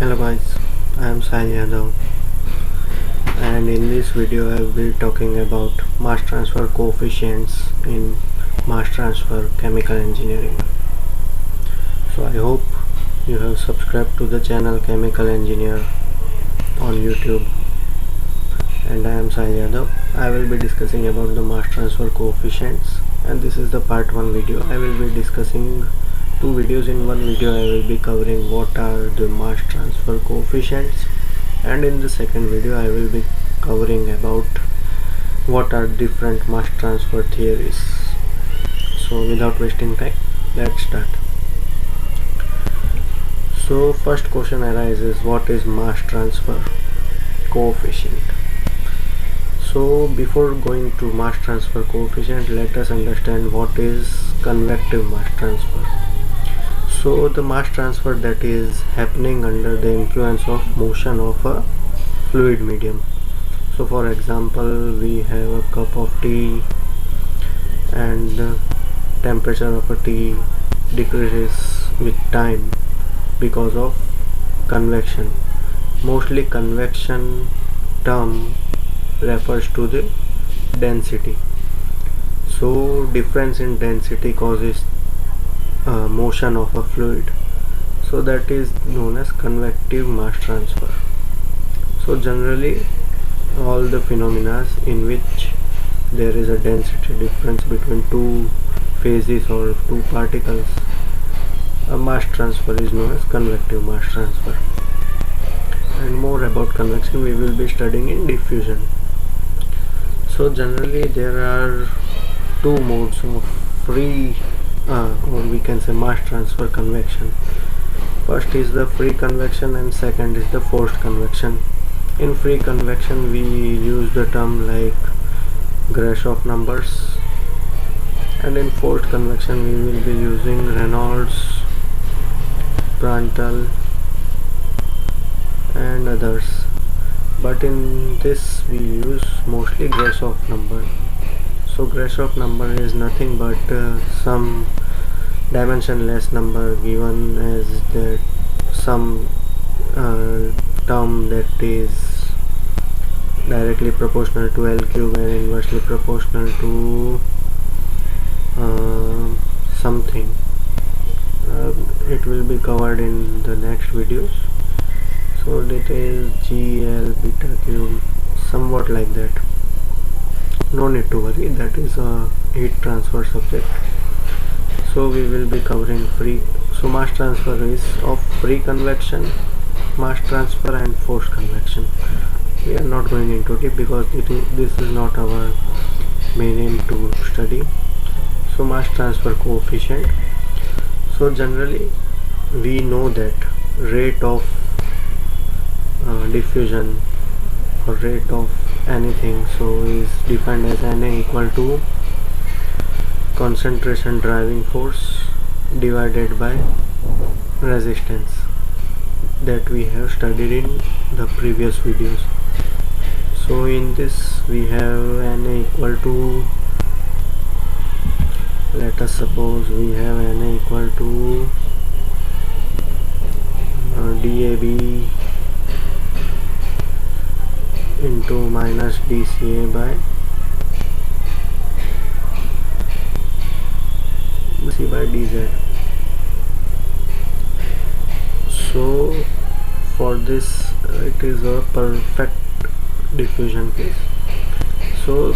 Hello guys, I am Sai Yadav, and in this video I will be talking about mass transfer coefficients in mass transfer chemical engineering. So I hope you have subscribed to the channel Chemical Engineer on YouTube, and I am Sai Yadav. I will be discussing about the mass transfer coefficients, and this is the part 1 video. I will be discussing two videos. In one video I will be covering what are the mass transfer coefficients, and in the second video I will be covering about what are different mass transfer theories. So without wasting time, let's start. So first question arises, what is mass transfer coefficient? So before going to mass transfer coefficient, let us understand what is convective mass transfer. So the mass transfer that is happening under the influence of motion of a fluid medium. So for example, we have a cup of tea and the temperature of a tea decreases with time because of convection. Mostly convection term refers to the density. So difference in density causes motion of a fluid, so that is known as convective mass transfer. So generally all the phenomena in which there is a density difference between two phases or two particles, a mass transfer is known as convective mass transfer. And more about convection we will be studying in diffusion. So generally there are two modes of free or we can say mass transfer convection. First is the free convection and second is the forced convection. In free convection we use the term like Grashof numbers, and in forced convection we will be using Reynolds, Prandtl and others, but in this we use mostly Grashof number. So Grashof number is nothing but some dimensionless number given as that some term that is directly proportional to L cube and inversely proportional to something. It will be covered in the next videos. So it is GL beta cube, somewhat like that. No need to worry, that is a heat transfer subject. So we will be covering free. So mass transfer is of free convection, mass transfer and forced convection. We are not going into deep because this is not our main aim to study. So mass transfer coefficient. So generally we know that rate of diffusion or rate of anything so is defined as Na equal to concentration driving force divided by resistance that we have studied in the previous videos. So in this we have Na equal to, let us suppose we have Na equal to dAB into minus dCA by dz. So for this it is a perfect diffusion case. So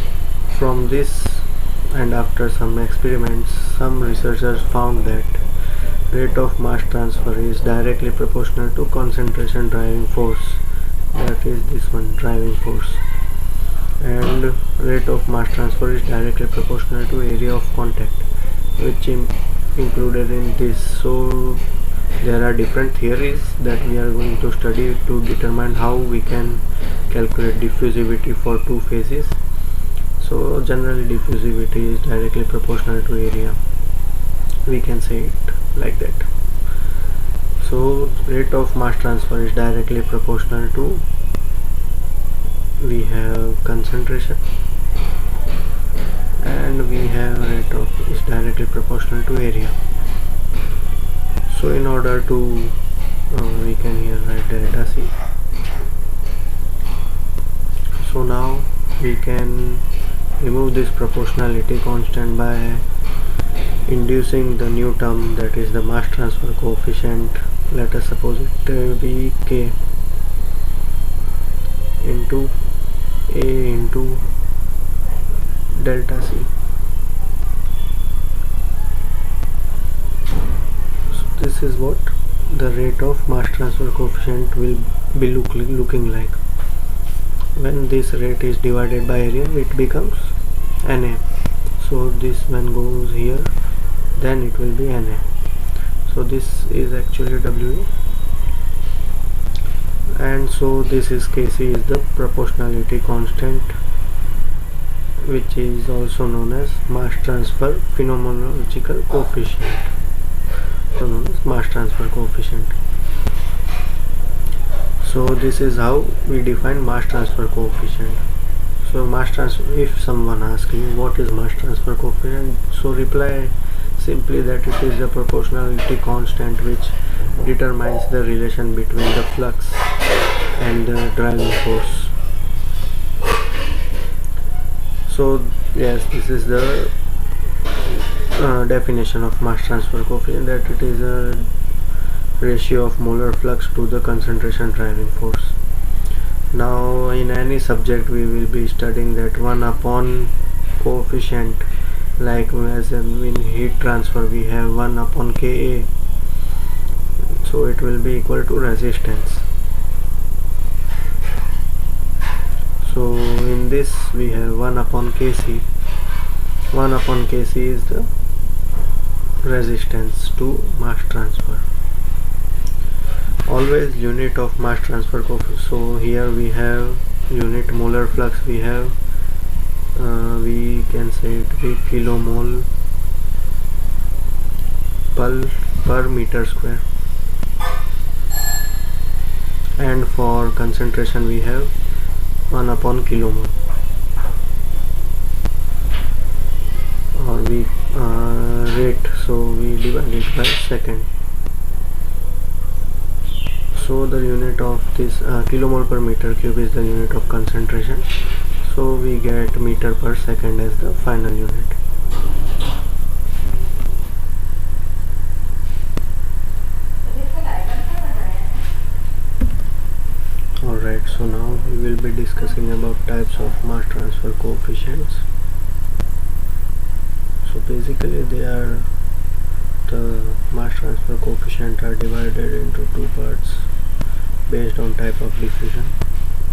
from this and after some experiments, some researchers found that rate of mass transfer is directly proportional to concentration driving force, that is this one, driving force, and rate of mass transfer is directly proportional to area of contact, which included in this. So there are different theories that we are going to study to determine how we can calculate diffusivity for two phases. So generally diffusivity is directly proportional to area, we can say it like that. So rate of mass transfer is directly proportional to, we have concentration, and we have rate of is directly proportional to area. So in order to we can here write delta C. So now we can remove this proportionality constant by inducing the new term, that is the mass transfer coefficient. Let us suppose it be K into A into delta C. So this is what the rate of mass transfer coefficient will be looking like. When this rate is divided by area, it becomes Na. So this when goes here, then it will be Na. So this is actually Wa, and so this is Kc is the proportionality constant, which is also known as mass transfer phenomenological coefficient, so known as mass transfer coefficient. So this is how we define mass transfer coefficient. So mass transfer, if someone asks you what is mass transfer coefficient, so reply simply that it is the proportionality constant which determines the relation between the flux and the driving force. So yes, this is the definition of mass transfer coefficient, that it is a ratio of molar flux to the concentration driving force. Now in any subject we will be studying that 1 upon coefficient, like as in heat transfer we have 1 upon Ka, so it will be equal to resistance. So in this we have 1 upon Kc. 1 upon Kc is the resistance to mass transfer. Always unit of mass transfer coefficient. So here we have unit molar flux, we have we can say it be kilomole per meter square, and for concentration we have 1 upon kilomole, or we rate, so we divide it by second. So the unit of this kilomole per meter cube is the unit of concentration, so we get meter per second as the final unit. Alright, so now we will be discussing about types of mass transfer coefficients. So basically the mass transfer coefficient are divided into two parts based on type of diffusion,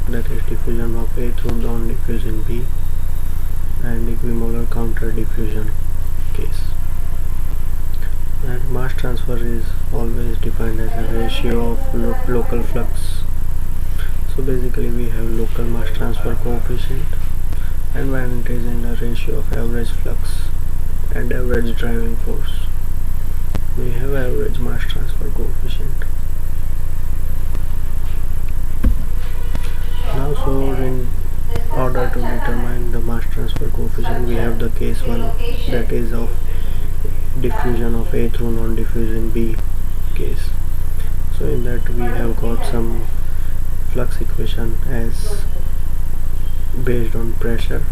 that is diffusion of A through non-diffusion B and equimolar counter diffusion case. And mass transfer is always defined as a ratio of local flux. So basically we have local mass transfer coefficient, and when it is in a ratio of average flux and average driving force, we have average mass transfer coefficient. Now, so in order to determine the mass transfer coefficient, we have the case 1, that is of diffusion of A through non-diffusion B case. So in that we have got some flux equation as based on pressure,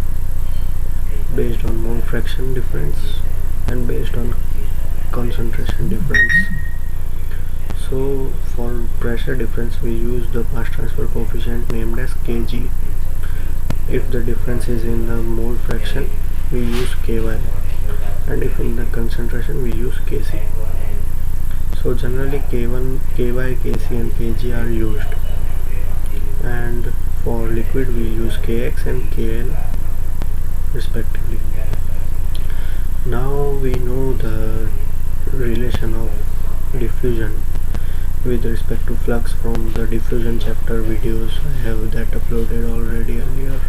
based on mole fraction difference, and based on concentration difference. So for pressure difference we use the mass transfer coefficient named as Kg. If the difference is in the mole fraction we use Ky, and if in the concentration we use Kc. So generally K1, Ky, Kc and Kg are used, and for liquid we use Kx and Kl respectively. Now we know the relation of diffusion with respect to flux from the diffusion chapter videos. I have that uploaded already earlier.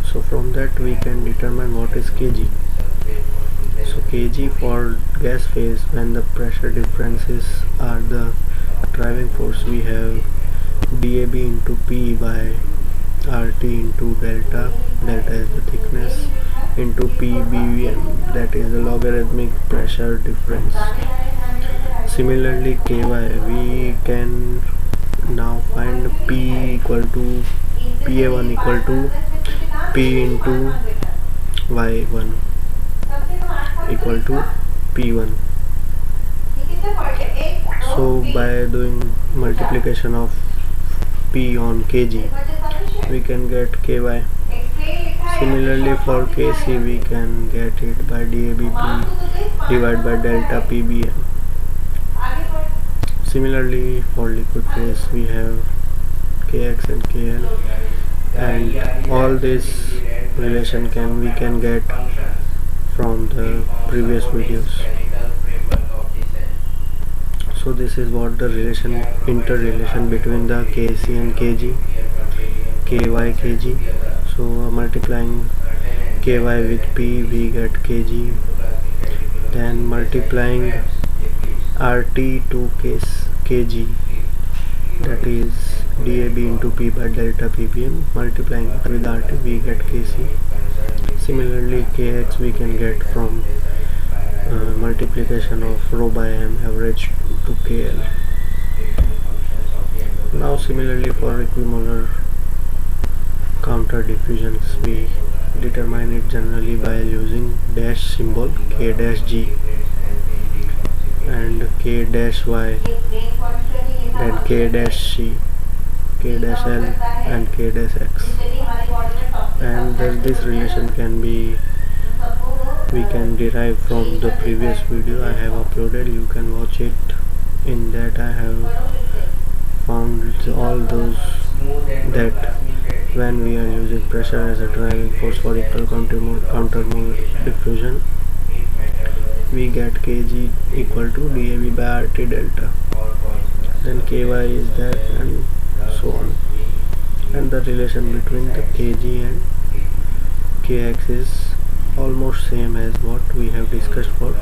So from that we can determine what is Kg. So Kg for gas phase, when the pressure differences are the driving force, we have dAb into P by RT into delta is the thickness, into PBVM, that is the logarithmic pressure difference. Similarly ky, we can now find p equal to pa1 equal to p into y1 equal to p1. So by doing multiplication of p on kg, we can get ky. Similarly for kc, we can get it by DABP divided by delta PBM. Similarly for liquid phase, we have kx and kl, and all this relation we can get from the previous videos. So this is what the interrelation between the kc and kg, ky kg. So multiplying ky with p, we get kg. Then multiplying rt to kg, that is dab into p by delta ppm. Multiplying with rt, we get kc. Similarly kx we can get from multiplication of rho by m average to kl. Now similarly for equimolar counter diffusions, we determine it generally by using dash symbol k dash g and k dash y, then k dash c, k dash l and k dash x. And this relation we can derive from the previous video I have uploaded. You can watch it. In that I have found all those that when we are using pressure as a driving force for equal countermole diffusion, we get kg equal to dAV by RT delta, then ky is that, and so on. And the relation between the kg and kx is almost same as what we have discussed for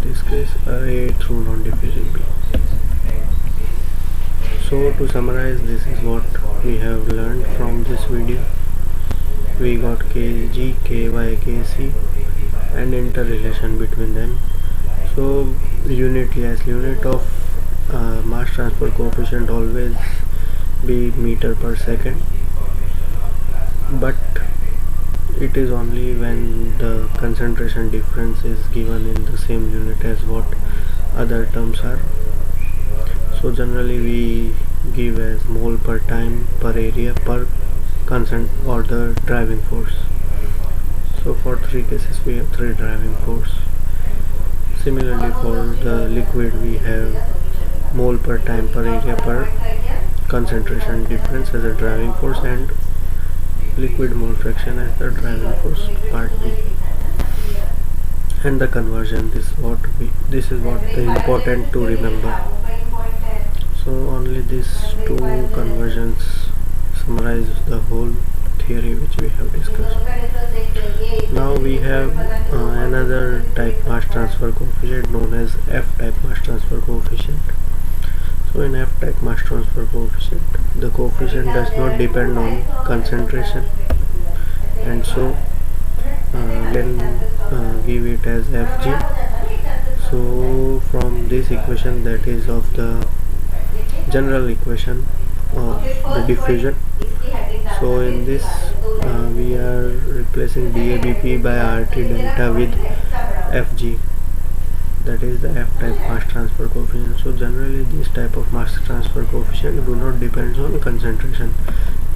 this case A through non-diffusion B. So to summarize, this is what we have learned from this video. We got kg, ky, kc and interrelation between them. So unit of mass transfer coefficient always be meter per second, but it is only when the concentration difference is given in the same unit as what other terms are. So generally we give as mole per time per area per constant or the driving force. So for 3 cases we have 3 driving force. Similarly for the liquid, we have mole per time per area per concentration difference as a driving force, and liquid mole fraction as the driving force part 2. And the conversion, this is what the important to remember. So only these 2 conversions summarize the whole theory which we have discussed. Now we have another type mass transfer coefficient known as F-type mass transfer coefficient. So in F-type mass transfer coefficient, the coefficient does not depend on concentration, and so then give it as Fg. So from this equation, that is of the general equation of the diffusion, so in this we are replacing DABP by RT delta with Fg, that is the F-type mass transfer coefficient. So generally this type of mass transfer coefficient do not depend on concentration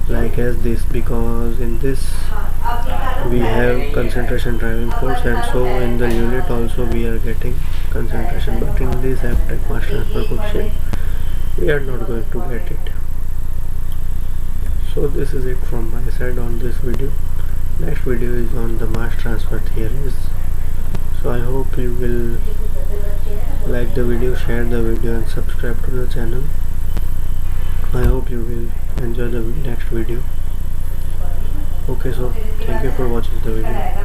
like as this, because in this we have concentration driving force, and so in the unit also we are getting concentration, but in this F-type mass transfer coefficient we are not going to get it. So this is it from my side on this video. Next video is on the mass transfer theories. So I hope you will like the video, share the video and subscribe to the channel. I hope you will enjoy the next video. Okay, so thank you for watching the video.